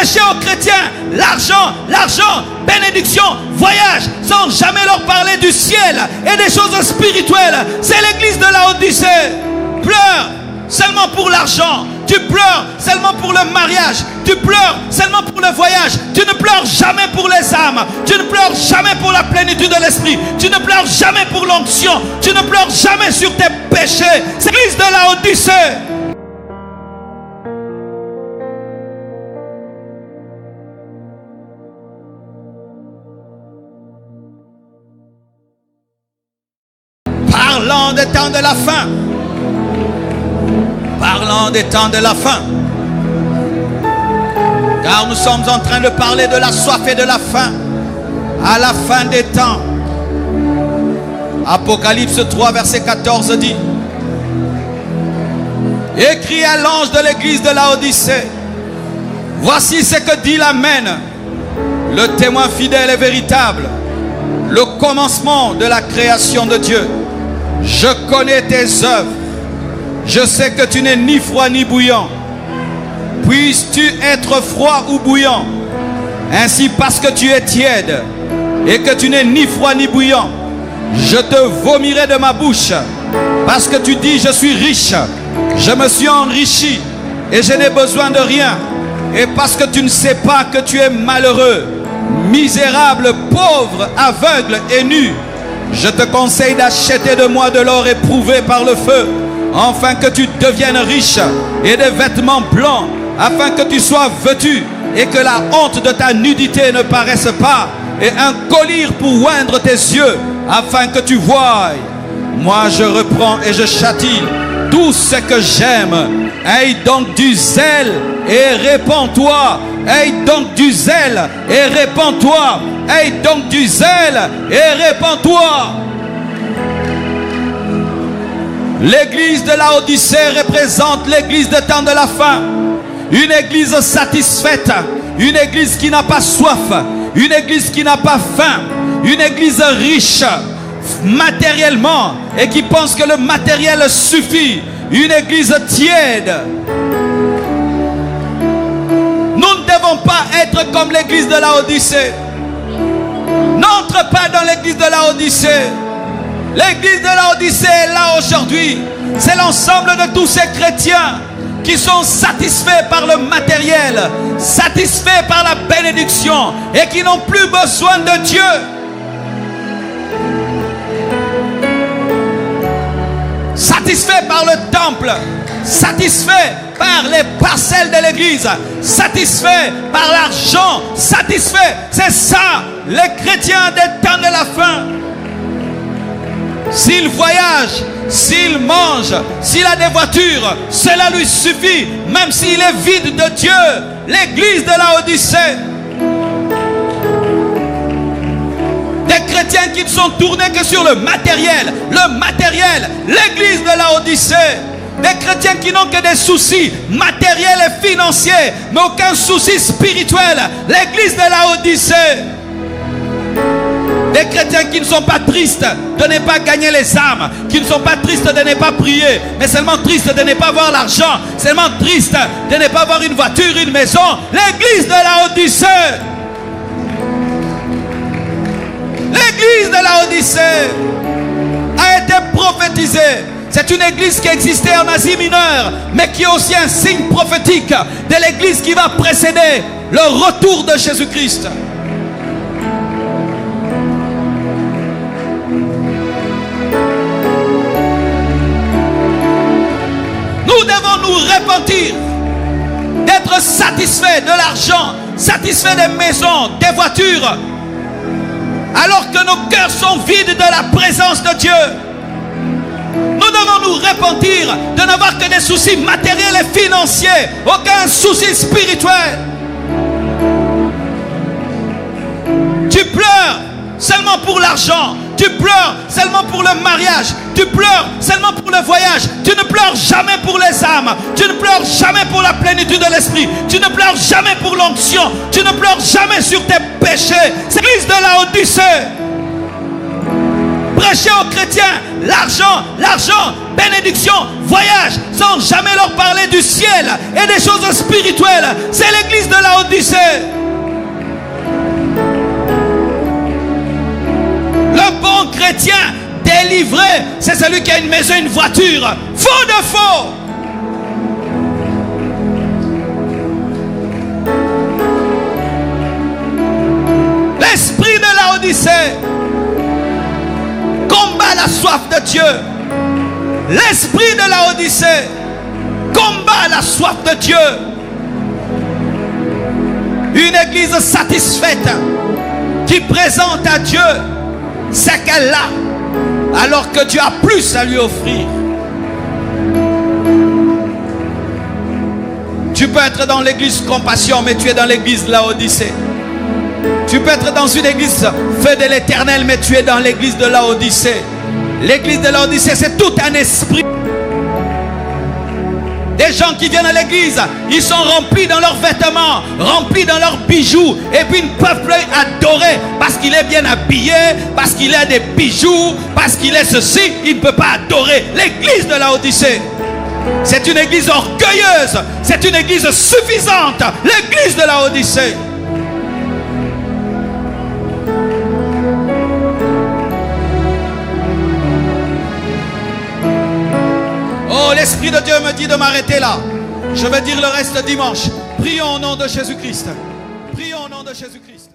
Prêchez aux chrétiens l'argent, l'argent, bénédiction, voyage, sans jamais leur parler du ciel et des choses spirituelles. C'est l'église de Laodicée. Pleure seulement pour l'argent. Tu pleures seulement pour le mariage. Tu pleures seulement pour le voyage. Tu ne pleures jamais pour les âmes. Tu ne pleures jamais pour la plénitude de l'esprit. Tu ne pleures jamais pour l'onction. Tu ne pleures jamais sur tes péchés. C'est l'église de Laodicée. Parlant des temps de la fin. Parlant des temps de la fin. Car nous sommes en train de parler de la soif et de la faim. À la fin des temps. Apocalypse 3 verset 14 dit: écrit à l'ange de l'église de Laodicée, voici ce que dit l'Amen, le témoin fidèle et véritable, le commencement de la création de Dieu. Je connais tes œuvres. Je sais que tu n'es ni froid ni bouillant. Puisses-tu être froid ou bouillant? Ainsi, parce que tu es tiède et que tu n'es ni froid ni bouillant, je te vomirai de ma bouche. Parce que tu dis: je suis riche, je me suis enrichi et je n'ai besoin de rien. Et parce que tu ne sais pas que tu es malheureux, misérable, pauvre, aveugle et nu, je te conseille d'acheter de moi de l'or éprouvé par le feu, afin que tu deviennes riche, et des vêtements blancs, afin que tu sois vêtu et que la honte de ta nudité ne paraisse pas, et un collier pour oindre tes yeux, afin que tu voies. Moi je reprends et je châtie tout ce que j'aime. Aie donc du zèle et répands-toi. Aie donc du zèle et répands-toi. Aie donc du zèle et répands-toi. L'église de Laodicée représente l'église des temps de la fin. Une église satisfaite, une église qui n'a pas soif, une église qui n'a pas faim, une église riche matériellement et qui pense que le matériel suffit, une église tiède. Nous ne devons pas être comme l'église de Laodicée. N'entre pas dans l'église de Laodicée. L'église de Laodicée est là aujourd'hui. C'est l'ensemble de tous ces chrétiens qui sont satisfaits par le matériel, satisfaits par la bénédiction et qui n'ont plus besoin de Dieu. Satisfaits par le temple, satisfaits par les parcelles de l'église, satisfaits par l'argent, satisfaits. C'est ça, les chrétiens des temps de la fin. S'il voyage, s'il mange, s'il a des voitures, cela lui suffit, même s'il est vide de Dieu. L'église de Laodicée. Des chrétiens qui ne sont tournés que sur le matériel, l'église de Laodicée. Des chrétiens qui n'ont que des soucis matériels et financiers, mais aucun souci spirituel, l'église de Laodicée. Des chrétiens qui ne sont pas tristes de ne pas gagner les âmes, qui ne sont pas tristes de ne pas prier, mais seulement tristes de ne pas avoir l'argent, seulement tristes de ne pas avoir une voiture, une maison. L'église de Laodicée. L'église de Laodicée a été prophétisée. C'est une église qui existait en Asie mineure, mais qui est aussi un signe prophétique de l'église qui va précéder le retour de Jésus-Christ. Nous devons nous repentir d'être satisfaits de l'argent, satisfaits des maisons, des voitures, alors que nos cœurs sont vides de la présence de Dieu. Nous devons nous repentir de n'avoir que des soucis matériels et financiers, aucun souci spirituel. Tu pleures seulement pour l'argent, tu pleures seulement pour le mariage, tu pleures seulement pour le voyage, tu ne pleures jamais pour les âmes, tu ne pleures jamais pour la plénitude de l'esprit, tu ne pleures jamais pour l'onction, tu ne pleures jamais sur tes péchés. C'est l'église de Laodicée. Prêchez aux chrétiens l'argent, bénédiction, voyage, sans jamais leur parler du ciel et des choses spirituelles. C'est l'église de de Laodicée. Le bon chrétien délivré, c'est celui qui a une maison, une voiture. Faux de faux. L'esprit de Laodicée combat la soif de Dieu. L'esprit de Laodicée combat la soif de Dieu. Une église satisfaite qui présente à Dieu ce qu'elle a, alors que Dieu a plus à lui offrir. Tu peux être dans l'église Compassion, mais tu es dans l'église Laodicée. Tu peux être dans une église Feu de l'Éternel, mais tu es dans l'église de Laodicée. L'église de Laodicée, c'est tout un esprit. Des gens qui viennent à l'église, ils sont remplis dans leurs vêtements, remplis dans leurs bijoux, et puis ils ne peuvent plus adorer parce qu'il est bien habillé, parce qu'il a des bijoux, parce qu'il est ceci, il ne peut pas adorer. L'église de Laodicée, c'est une église orgueilleuse, c'est une église suffisante, l'église de Laodicée. Oh, l'Esprit de Dieu me dit de m'arrêter là. Je vais dire le reste dimanche. Prions au nom de Jésus-Christ. Prions au nom de Jésus-Christ.